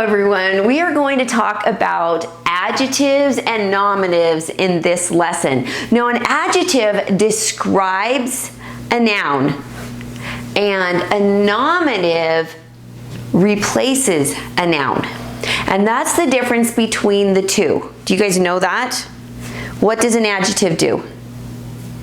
everyone. We are going to talk about adjectives and nominatives in this lesson. Now, an adjective describes a noun, and a nominative replaces a noun. And that's the difference between the two. Do you guys know that? What does an adjective do?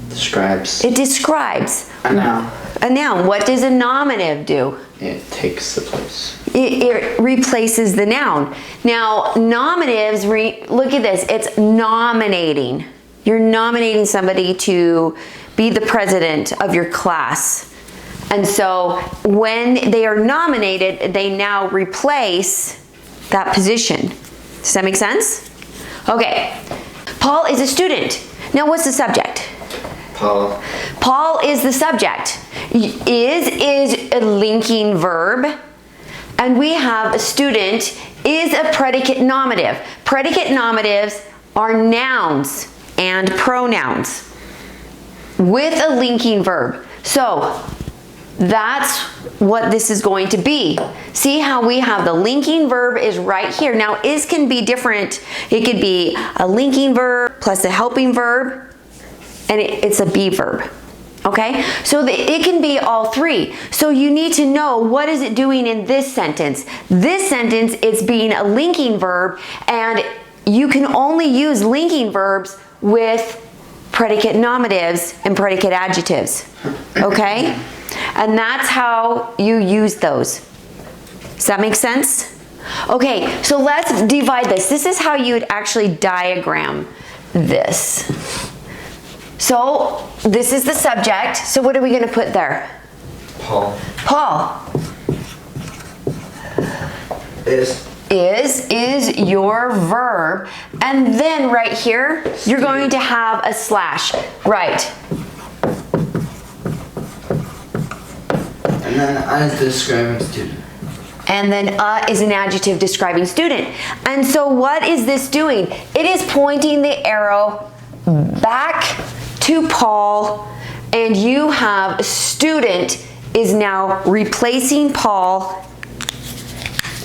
Describes. It describes a noun. A noun. What does a nominative do? It takes the place. It replaces the noun. Now, nominatives, look at this. It's nominating. You're nominating somebody to be the president of your class. And so when they are nominated, they now replace that position. Does that make sense? Okay. Paul is a student. Now, what's the subject? Paul. Paul is the subject. Is a linking verb. And we have a student is a predicate nominative. Predicate nominatives are nouns and pronouns with a linking verb. So that's what this is going to be. See how we have the linking verb is right here. Now, is can be different. It could be a linking verb plus a helping verb, and it's a be verb. Okay, so it can be all three. So you need to know what is it doing in this sentence. This sentence is being a linking verb, and you can only use linking verbs with predicate nominatives and predicate adjectives. Okay, and that's how you use those. Does that make sense? Okay, so let's divide this. This is how you would actually diagram this. So this is the subject. So what are we going to put there? Paul. Paul. Is your verb. And then right here, you're going to have a slash. Right. And then is describing student. And then is an adjective describing student. And so what is this doing? It is pointing the arrow back to Paul, and you have student is now replacing Paul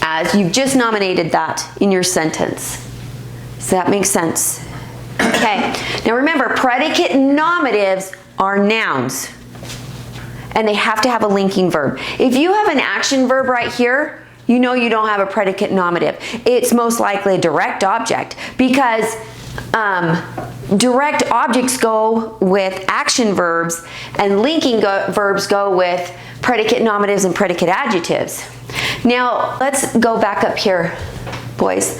as you've just nominated that in your sentence. Does that make sense? Okay, now remember, predicate nominatives are nouns, and they have to have a linking verb. If you have an action verb right here, you know you don't have a predicate nominative. It's most likely a direct object, because direct objects go with action verbs, and linking verbs go with predicate nominatives and predicate adjectives. Now, let's go back up here, boys.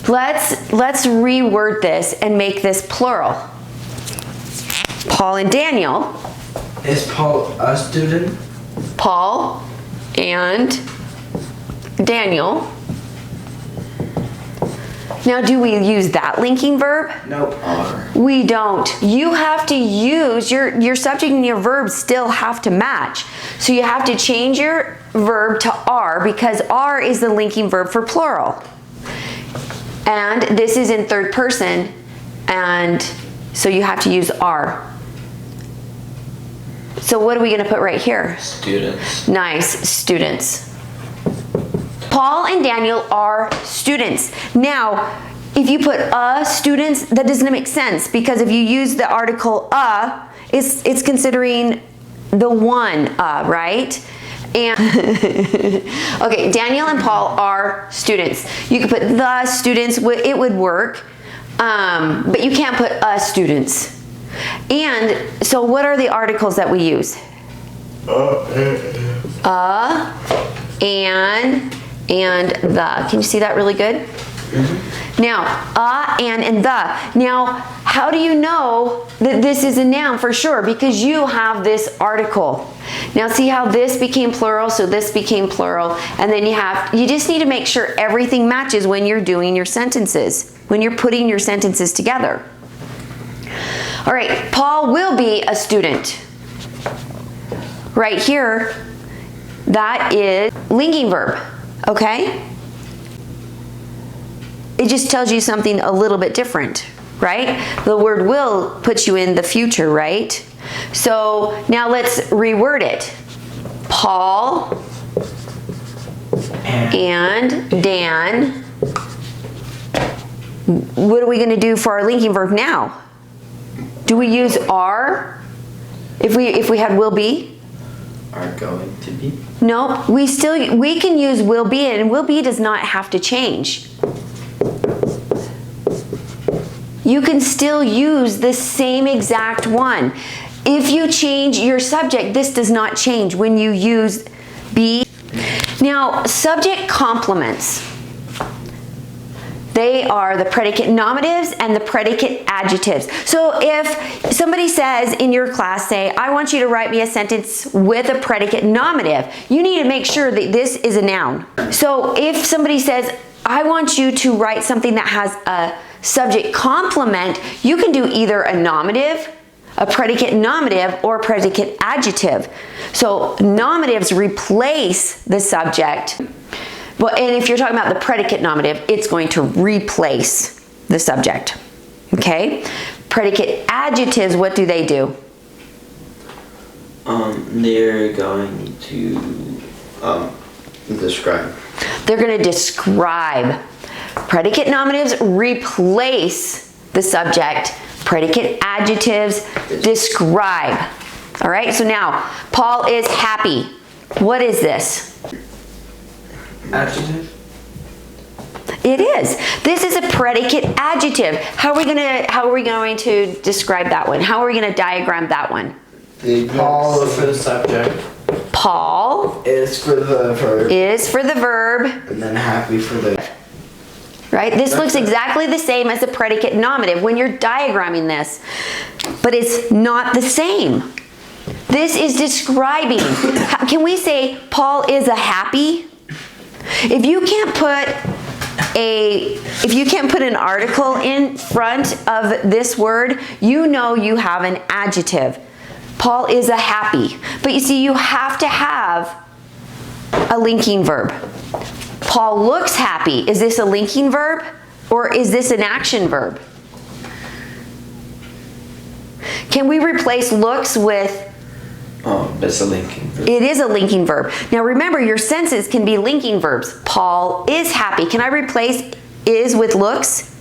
Let's reword this and make this plural. Paul and Daniel. Is Paul a student? Paul and Daniel. Now, do we use that linking verb? Nope. Are. We don't. You have to use, your subject and your verb still have to match. So you have to change your verb to are, because are is the linking verb for plural. And this is in third person, and so you have to use are. So what are we going to put right here? Students. Nice, students. Paul and Daniel are students. Now, if you put students, that doesn't make sense, because if you use the article it's considering the one right? And okay, Daniel and Paul are students. You could put the students, it would work, but you can't put students. And so what are the articles that we use? And the. Can you see that really good? Mm-hmm. Now, and the. Now, how do you know that this is a noun for sure? Because you have this article. Now, see how this became plural, so this became plural, and then you just need to make sure everything matches when you're doing your sentences, when you're putting your sentences together. All right, Paul will be a student. Right here, that is linking verb. Okay? It just tells you something a little bit different, right? The word will puts you in the future, right? So now let's reword it. Paul and Dan. What are we going to do for our linking verb now? Do we use are? If we had will be? Are going to be. No, we can use will be, and will be does not have to change. You can still use the same exact one. If you change your subject, this does not change when you use be. Now, subject complements. They are the predicate nominatives and the predicate adjectives. So if somebody says in your class, say, I want you to write me a sentence with a predicate nominative, you need to make sure that this is a noun. So if somebody says, I want you to write something that has a subject complement, you can do either a nominative, a predicate nominative, or a predicate adjective. So nominatives replace the subject. Well, and if you're talking about the predicate nominative, it's going to replace the subject. Okay? Predicate adjectives, what do they do? They're going to describe. They're going to describe. Predicate nominatives replace the subject. Predicate adjectives describe. All right, so now, Paul is happy. What is this? Adjective. It is. This is a predicate adjective. How are we going to describe that one? How are we going to diagram that one? Paul is for the subject. Paul Is for the verb. is for the verb. And then happy for the. Right? This looks exactly the same as a predicate nominative when you're diagramming this, but it's not the same. This is describing. Can we say Paul is a happy? If you can't put an article in front of this word, you know you have an adjective. Paul is a happy. But you see, you have to have a linking verb. Paul looks happy. Is this a linking verb or is this an action verb? Can we replace looks with? Oh, that's a linking verb. It is a linking verb. Now remember, your senses can be linking verbs. Paul is happy. Can I replace is with looks?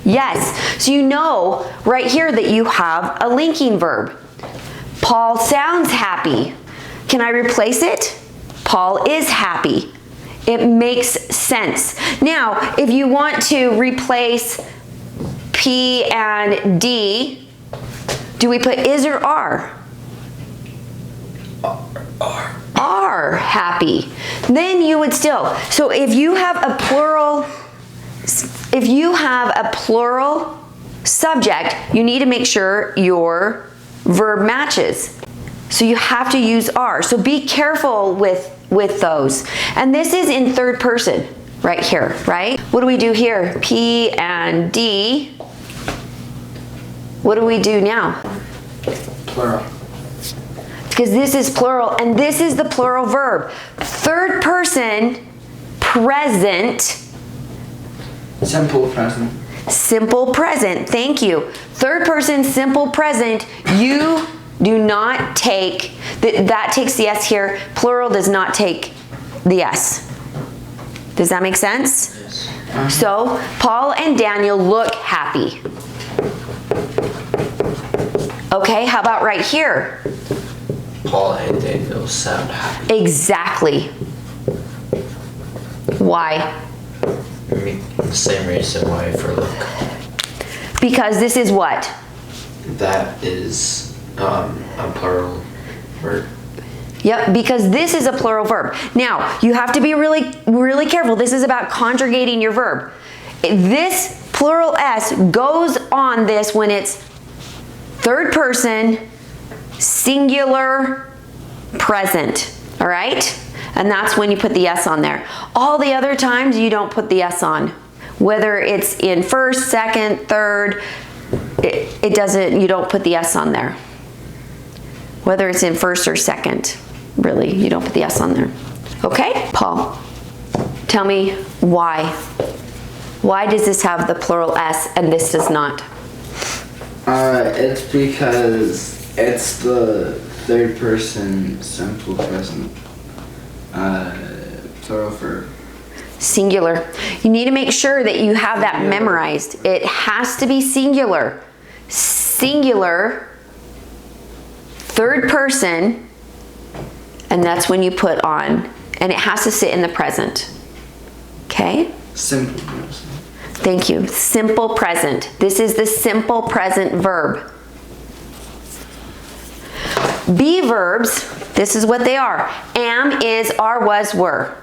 Yes. So you know right here that you have a linking verb. Paul sounds happy. Can I replace it? Paul is happy. It makes sense. Now, if you want to replace P and D, do we put is or are? Are happy. Then you would still. So if you have a plural subject, you need to make sure your verb matches. So you have to use are. So be careful with those. And this is in third person right here, right? What do we do here? P and D. What do we do now? Plural. Because this is plural and this is the plural verb. Third person present. Simple present. Simple present. Thank you. Third person simple present. You do not take, that takes the S here. Plural does not take the S. Does that make sense? Yes. So, Paul and Daniel look happy. Okay, how about right here? Paul and Daniel sound happy. Exactly. Why? Same reason why for look. Because this is what? That is a plural word. Yep, because this is a plural verb. Now, you have to be really, really careful. This is about conjugating your verb. This plural S goes on this when it's third person, singular, present. All right? And that's when you put the S on there. All the other times you don't put the S on. Whether it's in first, second, third, it doesn't, you don't put the S on there. Whether it's in first or second, really, you don't put the S on there. Okay? Paul, tell me why. Why does this have the plural S and this does not? It's because it's the third person simple present plural verb. Singular. You need to make sure that you have that memorized. It has to be singular. Singular, third person, and that's when you put on, and it has to sit in the present. Okay? Simple present. Thank you. Simple present. This is the simple present verb. Be verbs, this is what they are. Am, is, are, was, were.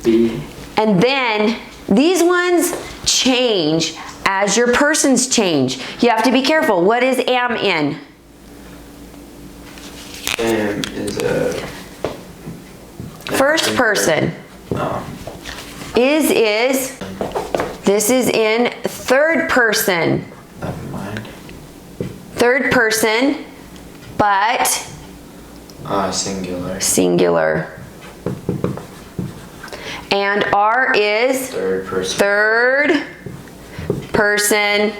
Be. And then these ones change as your persons change. You have to be careful. What is am in? Am is a First person. Is. This is in third person. Never mind. Third person, but Singular. singular. And are is Third person. third person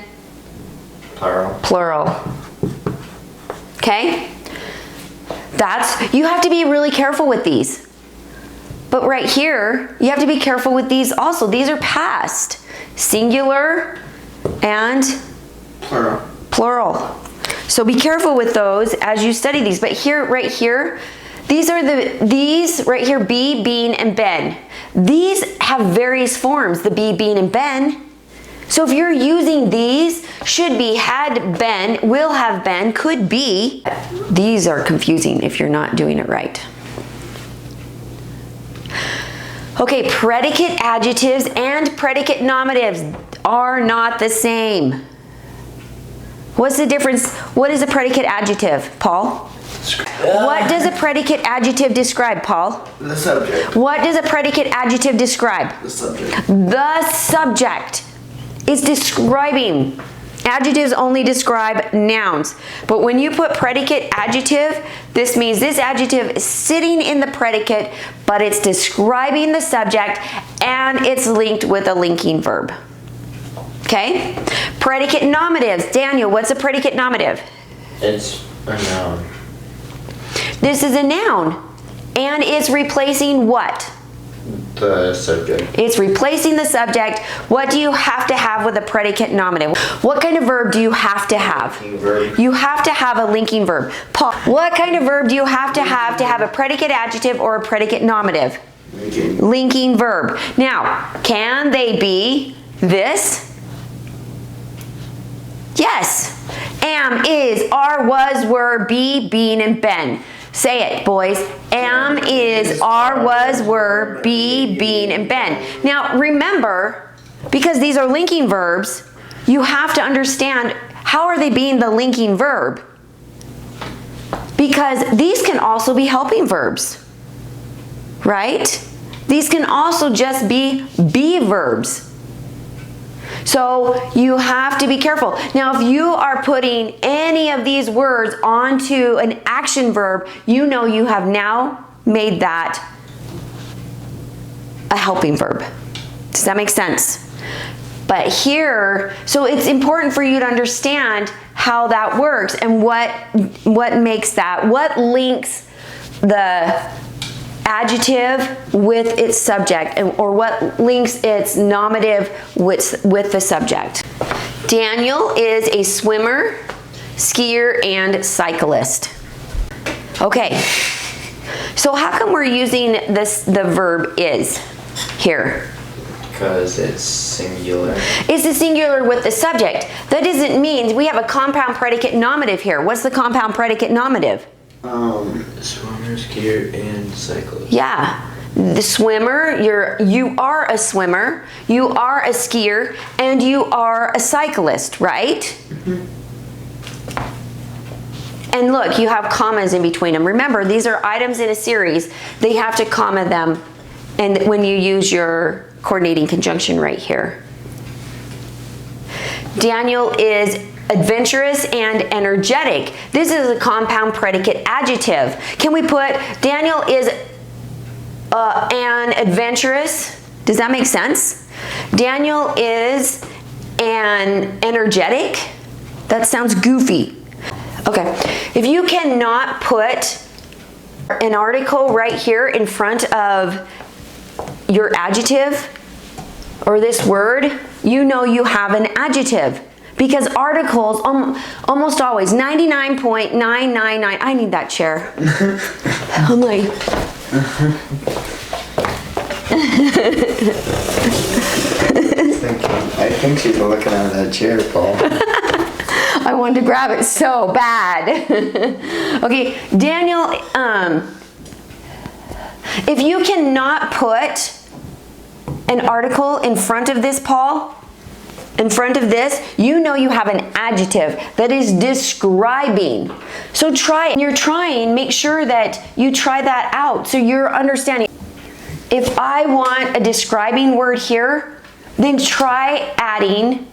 Plural. plural. Okay? You have to be really careful with these. But right here, you have to be careful with these also. These are past. Singular and Plural. plural. So be careful with those as you study these. But here, right here, these right here, be, been, and been. These have various forms, the be, been, and been. So if you're using these, should be, had been, will have been, could be. These are confusing if you're not doing it right. Okay, predicate adjectives and predicate nominatives are not the same. What's the difference? What is a predicate adjective, Paul? What does a predicate adjective describe, Paul? The subject. What does a predicate adjective describe? The subject. The subject is describing. Adjectives only describe nouns. But when you put predicate adjective, this means this adjective is sitting in the predicate, but it's describing the subject and it's linked with a linking verb. Okay? Predicate nominatives. Daniel, what's a predicate nominative? It's a noun. This is a noun. And it's replacing what? The subject. It's replacing the subject. What do you have to have with a predicate nominative? What kind of verb do you have to have? Linking verb. You have to have a linking verb. Paul, what kind of verb do you have to have a predicate adjective or a predicate nominative? Linking. Linking verb. Now, can they be this? Yes. Am, is, are, was, were, be, been, and been. Say it, boys. Am, is, are, was, were, be, been, and been. Now, remember, because these are linking verbs, you have to understand how are they being the linking verb? Because these can also be helping verbs, right? These can also just be verbs. So you have to be careful. Now, if you are putting any of these words onto an action verb, you know you have now made that a helping verb. Does that make sense? But here, so it's important for you to understand how that works and what makes that, what links the adjective with its subject, or what links its nominative with the subject. Daniel is a swimmer, skier, and cyclist. Okay, so how come we're using the verb is here? Because it's singular. It's the singular with the subject. That doesn't mean we have a compound predicate nominative here. What's the compound predicate nominative? Swimmer, skier, and cyclist. Yeah, the swimmer, you are a swimmer, you are a skier, and you are a cyclist, right? Mm-hmm. And look, you have commas in between them. Remember, these are items in a series. They have to comma them, and when you use your coordinating conjunction right here. Daniel is adventurous and energetic. This is a compound predicate adjective. Can we put Daniel is an adventurous? Does that make sense? Daniel is an energetic? That sounds goofy. Okay, if you cannot put an article right here in front of your adjective, or this word, you know you have an adjective. Because articles, almost always, 99.999, I need that chair. I'm like... I think she's looking at that chair, Paul. I wanted to grab it so bad. Okay, Daniel, if you cannot put an article in front of this, Paul, in front of this, you know you have an adjective that is describing. So try it. You're trying, make sure that you try that out so you're understanding. If I want a describing word here, then try adding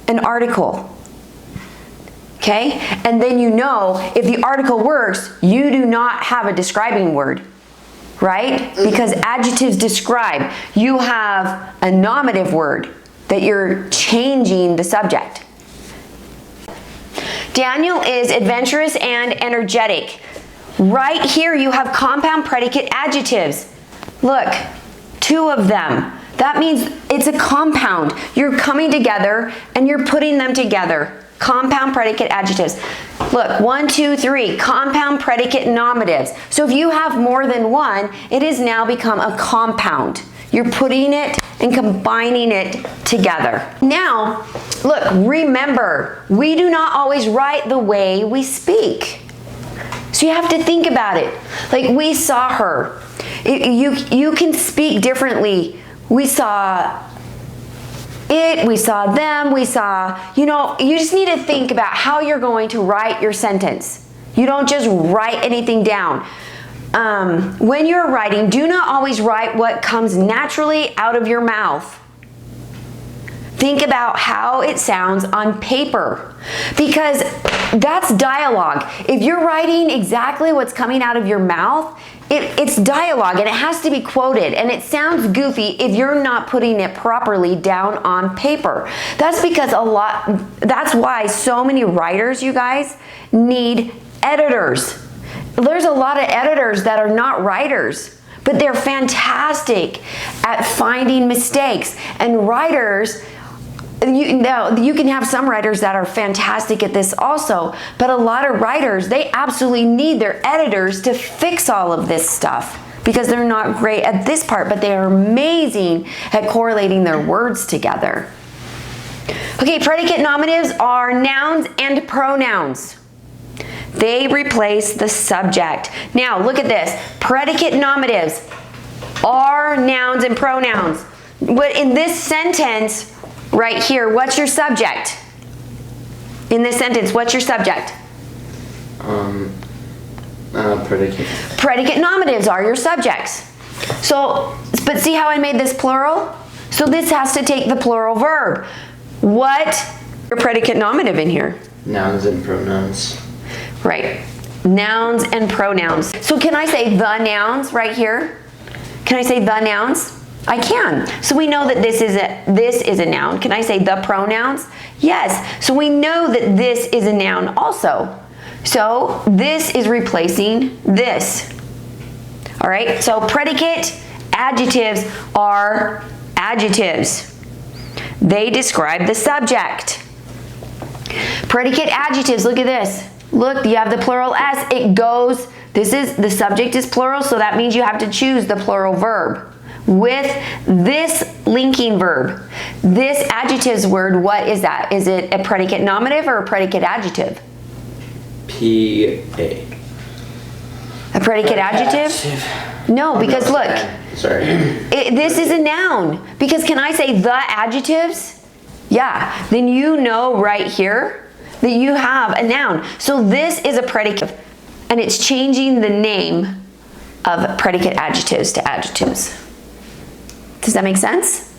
an article. Okay? And then you know if the article works, you do not have a describing word. Right? Because adjectives describe. You have a nominative word that you're changing the subject. Daniel is adventurous and energetic. Right here you have compound predicate adjectives. Look, 2 of them. That means it's a compound. You're coming together and you're putting them together. Compound predicate adjectives. Look, 1, 2, 3, compound predicate nominatives. So if you have more than one, it has now become a compound. You're putting it and combining it together. Now, look, remember, we do not always write the way we speak. So you have to think about it. Like we saw her. You can speak differently. We saw it, we saw them, we saw, you just need to think about how you're going to write your sentence. You don't just write anything down. When you're writing, do not always write what comes naturally out of your mouth. Think about how it sounds on paper, because that's dialogue. If you're writing exactly what's coming out of your mouth, it's dialogue and it has to be quoted, and it sounds goofy if you're not putting it properly down on paper. That's because that's why so many writers, you guys, need editors. There's a lot of editors that are not writers, but they're fantastic at finding mistakes. And writers, you can have some writers that are fantastic at this also, but a lot of writers, they absolutely need their editors to fix all of this stuff because they're not great at this part, but they are amazing at correlating their words together. Okay, predicate nominatives are nouns and pronouns. They replace the subject. Now, look at this. Predicate nominatives are nouns and pronouns. But in this sentence, right here, what's your subject? In this sentence, what's your subject? Predicate. Predicate nominatives are your subjects. So, but see how I made this plural? So this has to take the plural verb. What your predicate nominative in here? Nouns and pronouns. Right. Nouns and pronouns. So can I say the nouns right here? Can I say the nouns? I can. So we know that this is a noun. Can I say the pronouns? Yes. So we know that this is a noun also. So this is replacing this. All right. So predicate adjectives are adjectives. They describe the subject. Predicate adjectives, look at this. Look, you have the plural S. It goes, the subject is plural, so that means you have to choose the plural verb with this linking verb. This adjectives word, what is that? Is it a predicate nominative or a predicate adjective? P-A. A predicate adjective? No, because look. Sorry. This is a noun. Because can I say the adjectives? Yeah. Then you know right here that you have a noun. So this is a predicate, and it's changing the name of predicate adjectives to adjectives. Does that make sense?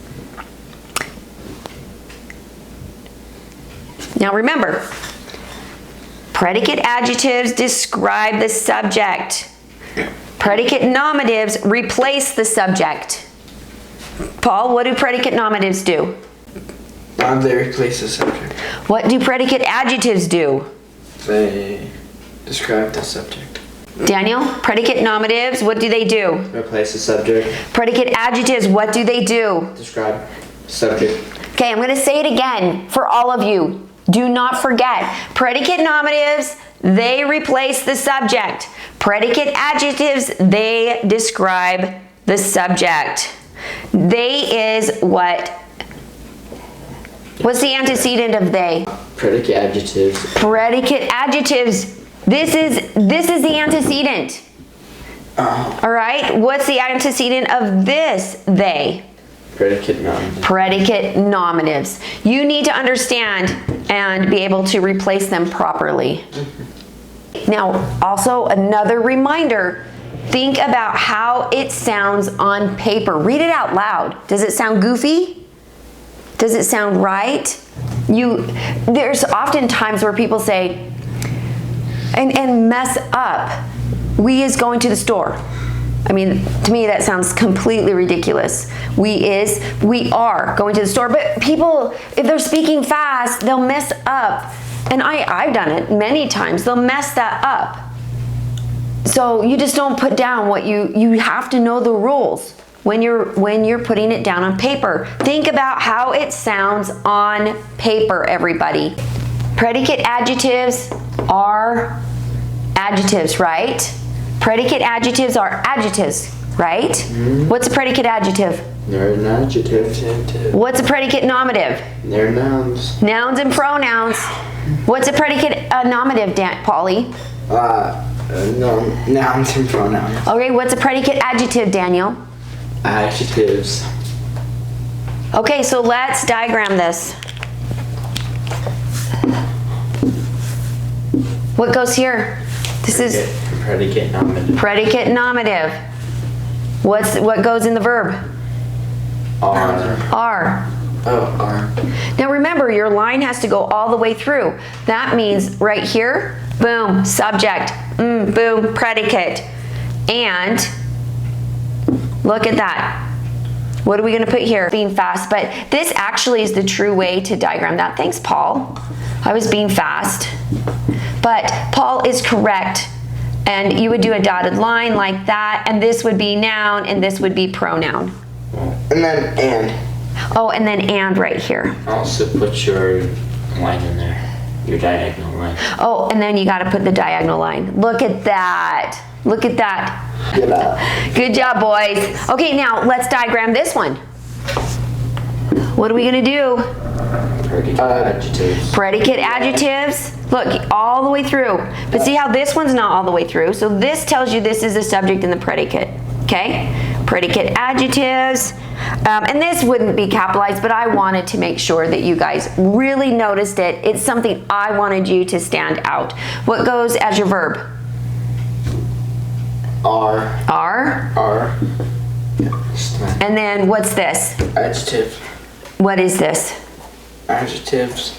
Now remember, predicate adjectives describe the subject. Predicate nominatives replace the subject. Paul, what do predicate nominatives do? They replace the subject. What do predicate adjectives do? They describe the subject. Daniel, predicate nominatives, what do they do? Replace the subject. Predicate adjectives, what do they do? Describe subject. Okay, I'm going to say it again for all of you. Do not forget. Predicate nominatives, they replace the subject. Predicate adjectives, they describe the subject. They is what? What's the antecedent of they? Predicate adjectives. Predicate adjectives. This is the antecedent. All right. What's the antecedent of this? They. Predicate nominative. Predicate nominatives. You need to understand and be able to replace them properly. Now, also another reminder. Think about how it sounds on paper. Read it out loud. Does it sound goofy? Does it sound right? There's often times where people say, and mess up. We is going to the store. I mean, to me that sounds completely ridiculous. We are going to the store. But people, if they're speaking fast, they'll mess up. And I've done it many times. They'll mess that up. So you just don't put down what you have to know the rules when you're putting it down on paper. Think about how it sounds on paper, everybody. Predicate adjectives are adjectives, right? Predicate adjectives are adjectives, right? Mm-hmm. What's a predicate adjective? They're an adjective. What's a predicate nominative? They're nouns. Nouns and pronouns. What's a predicate nominative, Polly? No, nouns and pronouns. Okay, what's a predicate adjective, Daniel? Adjectives. Okay, so let's diagram this. What goes here? This is predicate nominative. Predicate nominative. What goes in the verb? Are. Oh, are. Now remember, your line has to go all the way through. That means right here, boom, subject, boom, predicate. And look at that. What are we going to put here? Being fast, but this actually is the true way to diagram that. Thanks, Paul. I was being fast. But Paul is correct. And you would do a dotted line like that, and this would be noun, and this would be pronoun. And then and. Oh, and then and right here. Also put your line in there, your diagonal line. Oh, and then you got to put the diagonal line. Look at that. Look at that. Good job. Good job, boys. Okay, now let's diagram this one. What are we going to do? Predicate adjectives. Predicate adjectives. Look, all the way through. But see how this one's not all the way through? So this tells you this is the subject and the predicate. Okay? Predicate adjectives. And this wouldn't be capitalized, but I wanted to make sure that you guys really noticed it. It's something I wanted you to stand out. What goes as your verb? Are. Are. And then what's this? Adjective. What is this? Adjectives.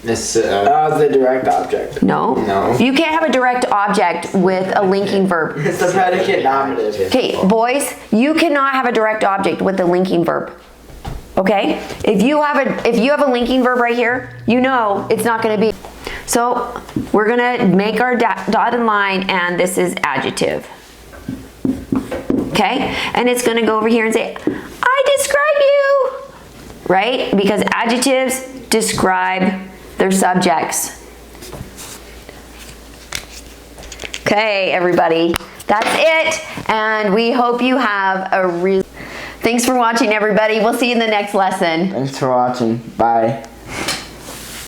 This The direct object. No. No. You can't have a direct object with a linking verb. It's the predicate nominative. Okay, boys, you cannot have a direct object with a linking verb. Okay? If you have a linking verb right here, you know it's not going to be. So we're going to make our dotted line, and this is adjective. Okay? And it's going to go over here and say, I describe you. Right? Because adjectives describe their subjects. Okay, everybody. That's it. And we hope you have a Thanks for watching, everybody. We'll see you in the next lesson. Thanks for watching. Bye.